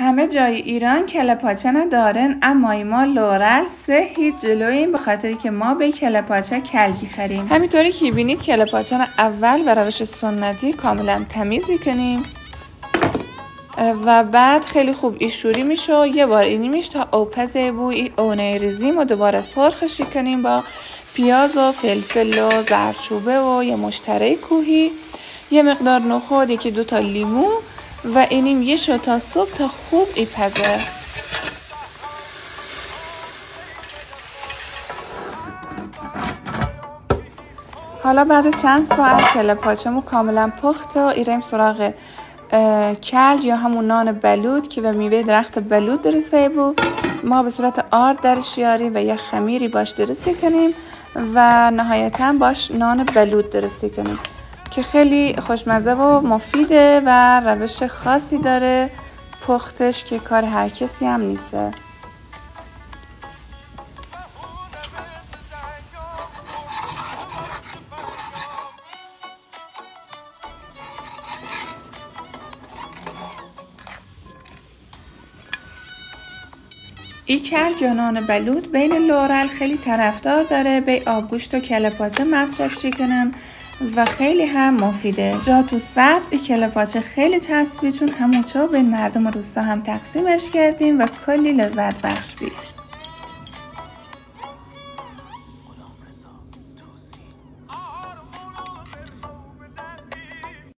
همه جای ایران کله پاچه ندارن، اما ما لورل 3 هیچ جلوییم، به خاطری که ما به کله پاچه کلگی خریم. همینطوری که بینید کله پاچه اول به روش سنتی کاملا تمیز کنیم و بعد خیلی خوب ایشوری میشه. یه بار اینی میشه تا اوپزه بوی اونه ریزیم و دوباره سرخش کنیم با پیاز و فلفل و زردچوبه و یه مشتره کوهی، یه مقدار نخود، یکی 2 تا لیمو و اینیم یه شو تا صبح تا خوب ایپزه. حالا بعد چند ساعت کله پاچمو کاملا پخت و ایریم سراغ کلج یا همون نان بلود که به میوه درخت بلود درسته بود. ما به صورت آرد درش یاریم و یه خمیری باش درستی کنیم و نهایتا باش نان بلود درستی کنیم که خیلی خوشمزه و مفیده و روش خاصی داره پختش که کار هر کسی هم نیسته. این کلج یا نان بلود بین لورل خیلی طرفدار داره، به آبگوشت و کله پاچه مصرف کنن و خیلی هم مفیده. جا تو سبز این کله پاچه خیلی چسبید، چون همونجا بین مردم و روستا هم تقسیمش کردیم و کلی لذت بخش بود.